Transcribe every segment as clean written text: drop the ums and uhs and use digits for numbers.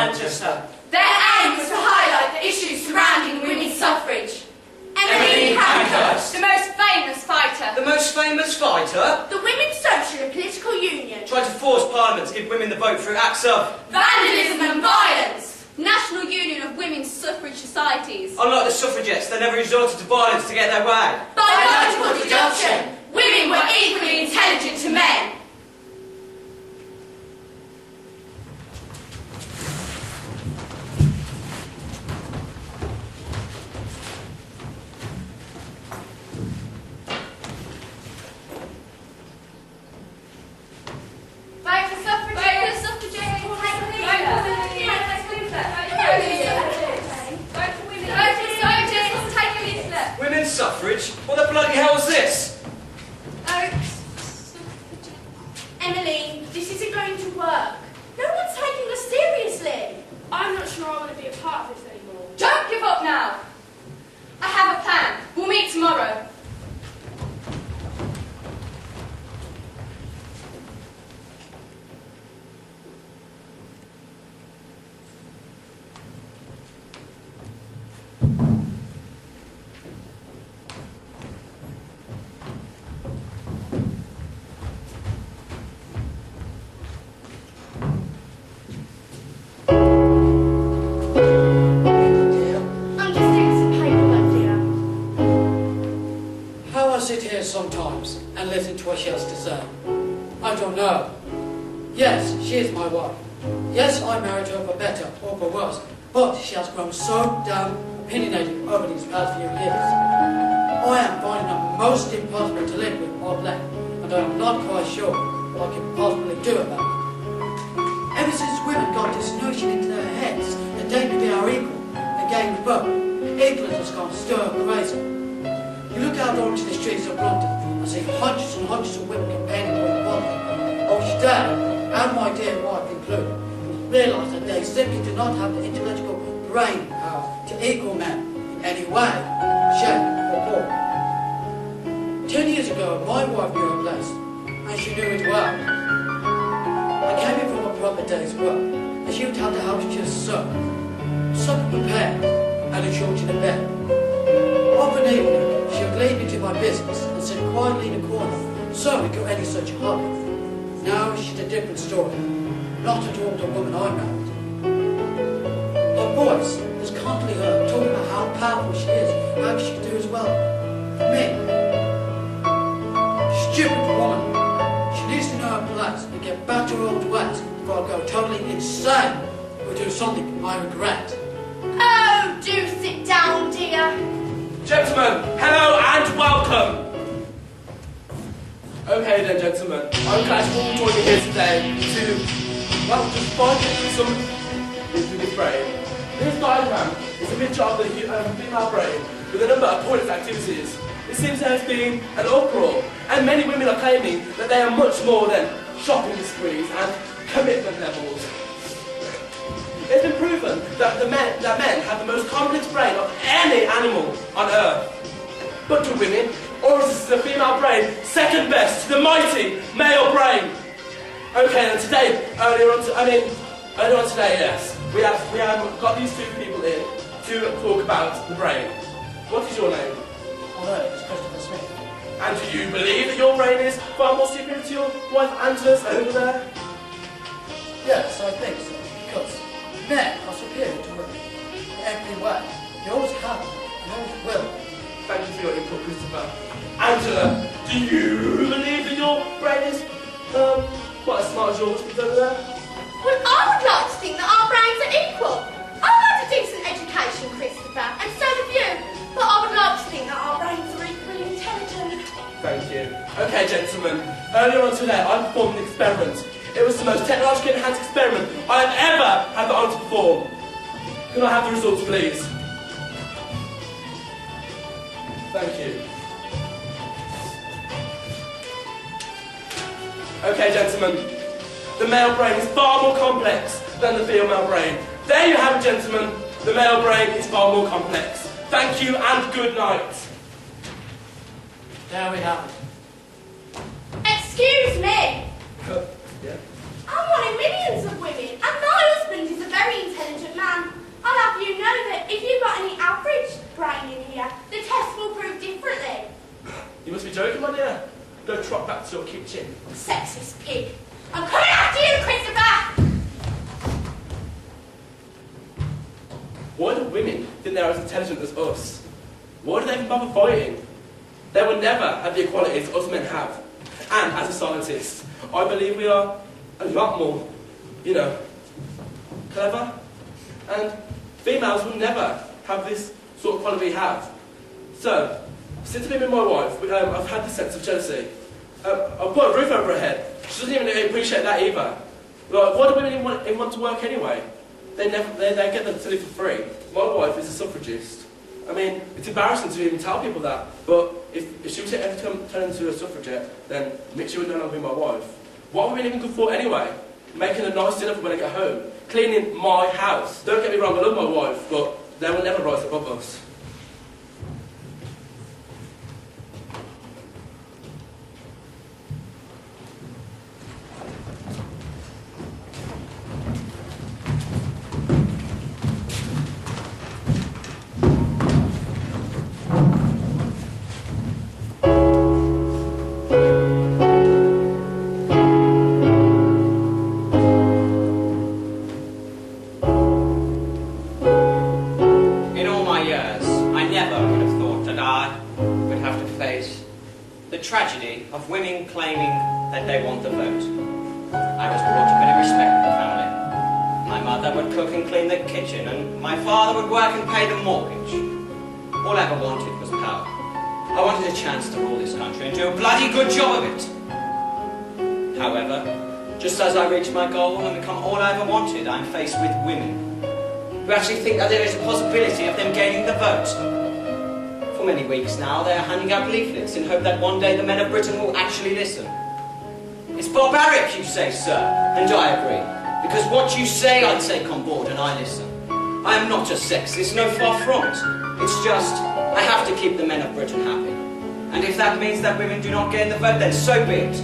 Manchester. Their aim was to highlight the issues surrounding women's suffrage. Emily Pankhurst. The most famous fighter. The most famous fighter? The Women's Social and Political Union. Tried to force Parliament to give women the vote through acts of vandalism and violence. National Union of Women's Suffrage Societies. Unlike the suffragettes, they never resorted to violence to get their way. By logical deduction, women were equally intelligent to men. Women's suffrage? What the bloody hell is this? Emily, this isn't going to work. No one's taking us seriously. I'm not sure I want to be a part of this anymore. Don't give up now. I have a plan. We'll meet tomorrow. Sit here sometimes and listen to what she has to say. I don't know. Yes, she is my wife. Yes, I married her for better or for worse, but she has grown so damn opinionated over these past few years. I am finding it most impossible to live with or left, and I am not quite sure what I can possibly do about it. Ever since women got this notion into their heads that they could be our equal and gain the vote, England has gone stir crazy. You look out onto the streets of London and see hundreds and hundreds of women campaigning for equality. Oh, today, and my dear wife included, realise that they simply do not have the intellectual brain power to equal men in any way, shape or form. 10 years ago, my wife knew her place, and she knew it well. I came in from a proper day's work, and she would have the house just so, supper prepared, and a children in bed. Of an evening, she would lead me to my business and sit quietly in a corner, sorry to any such hobby. Now she's a different story, not at all the woman I married. Her voice is constantly heard talking about how powerful she is, how she can do as well. Me, stupid woman. She needs to know her place and get back to her old ways before I go totally insane or do something I regret. Oh, do sit down, dear. Gentlemen, hello and welcome! Okay then, gentlemen, I'm glad you all joined me here today to, well, just find some into this brain. This diagram is a picture of the female brain with a number of pointless activities. It seems there has been an uproar, and many women are claiming that they are much more than shopping sprees and commitment levels. It's been proven that men have the most complex brain of any animal on Earth. But do women, or is the female brain second best to the mighty male brain? Okay, and today, earlier on today, yes, we have got these two people in to talk about the brain. What is your name? Hello, it's Christopher Smith. And do you believe that your brain is far more superior to your wife Angela's over there? Yes, I think so, because men are superior to women in every way. They always have and always will. Thank you for your input, Christopher. Angela, do you believe that your brain is quite as smart as yours over there? Well, I would like to think that our brains are equal. I've had a decent education, Christopher, and so have you. But I would like to think that our brains are equally intelligent. Thank you. Okay, gentlemen. Earlier on today, I performed an experiment. It was the most technologically enhanced experiment I have ever had the honour to perform. Can I have the results, please? Thank you. Okay, gentlemen. The male brain is far more complex than the female brain. There you have it, gentlemen. The male brain is far more complex. Thank you and good night. There we have it. Excuse me. Yeah? I'm one in millions of women, and My husband is a very intelligent man. I'll have you know that if you've got any average brain in here, the test will prove differently. You must be joking, my dear. Go trot back to your kitchen. Sexist pig. I'm coming after you, Christopher! Why do women think they're as intelligent as us? Why do they even bother fighting? They will never have the equalities us men have. And as a scientist, I believe we are a lot more, clever. And females will never have this sort of quality we have. So, since I've been with my wife, I've had this sense of jealousy. I've put a roof over her head. She doesn't even appreciate that either. Like, why do women even want to work anyway? They get them to live for free. My wife is a suffragist. I mean, it's embarrassing to even tell people that, but if she was to ever turn into a suffragette, then she would no longer be my wife. What are women even good for anyway? Making a nice dinner for when I get home. Cleaning my house. Don't get me wrong, I love my wife, but they will never rise above us. Of women claiming that they want the vote. I was brought up in a respectable family. My mother would cook and clean the kitchen, and my father would work and pay the mortgage. All I ever wanted was power. I wanted a chance to rule this country and do a bloody good job of it. However, just as I reach my goal and become all I ever wanted, I'm faced with women who actually think that there is a possibility of them gaining the vote. For many weeks now, they are handing out leaflets in hope that one day the men of Britain will actually listen. It's barbaric, you say, sir, and I agree. Because what you say, I'd take on board, and I listen. I am not just sexist, no, far from it. It's just, I have to keep the men of Britain happy. And if that means that women do not gain the vote, then so be it.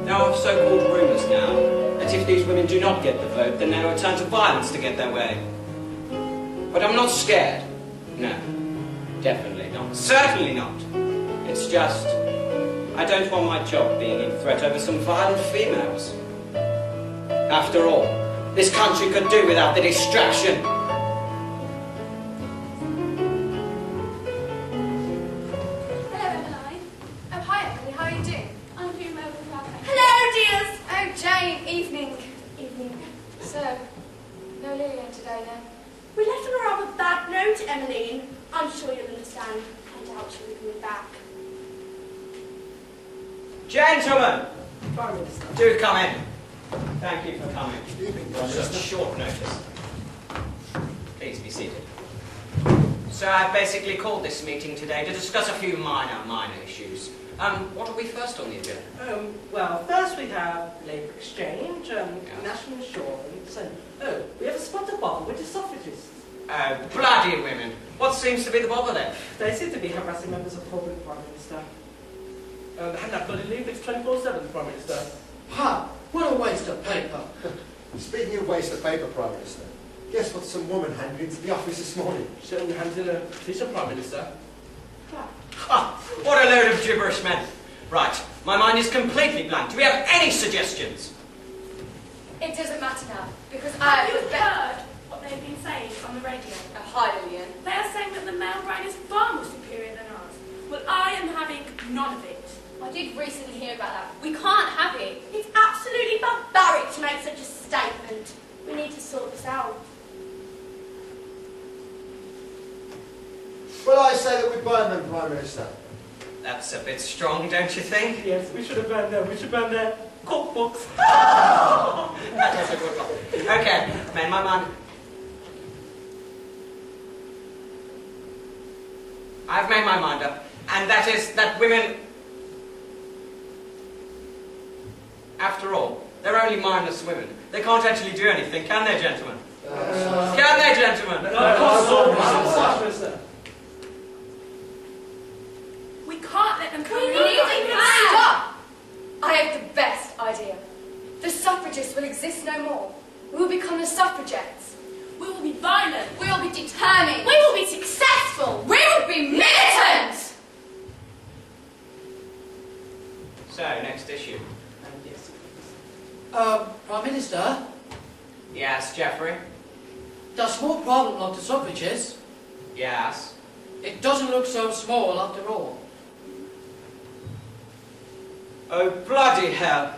There are so-called rumours now that if these women do not get the vote, then they will turn to violence to get their way. But I'm not scared. No. Definitely not. Certainly not. It's just, I don't want my job being in threat over some violent females. After all, this country could do without the distraction. Hello, Emmeline. Oh, hi, Emily. How are you doing? I'm doing well with that. Hello, dears! Oh, Jane. Evening. Evening. So, no Lillian today, then? We left on a rather bad note, Emmeline. I'm sure you'll understand. I doubt she'll be coming back. Gentlemen, Prime Minister. do come in. Thank you for coming. Evening, On such short notice. Please be seated. So I've basically called this meeting today to discuss a few minor issues. What are we first on the agenda? Well, first we have labour exchange, national insurance, and we have a spotted bottle with the suffragists. Bloody women. What seems to be the bother then? They seem to be harassing members of Parliament, Prime Minister. And that bloody leaflet's 24/7, Prime Minister. Ha! What a waste of paper. Speaking of waste of paper, Prime Minister, guess what some woman handed into the office this morning? She hands in a petition, Prime Minister. Ha! What a load of gibberish, men. Right, my mind is completely blank. Do we have any suggestions? It doesn't matter now, because Have you heard what they've been saying on the radio? Hi, Lillian. They are saying that the male brain is far more superior than ours. Well, I am having none of it. I did recently hear about that. We can't have it. It's absolutely barbaric to make such a statement. We need to sort this out. Well, I say that we burn them, Prime Minister. That's a bit strong, don't you think? Yes, we should have burned them. We should burn their cookbooks. That was a good one. Okay, made my mind. I've made my mind up, and that is that women, after all, they're only mindless women. They can't actually do anything, can they, gentlemen? Can they, gentlemen? We can't let them come We in. need to stop. I have the best idea. The suffragists will exist no more. We will become the suffragettes. We will be violent. We will be determined. We will be successful. We will be militant! So, next issue. Yes. Prime Minister, Yes, Geoffrey? the small problem of the suffrages, Yes. it doesn't look so small after all. Oh, bloody hell.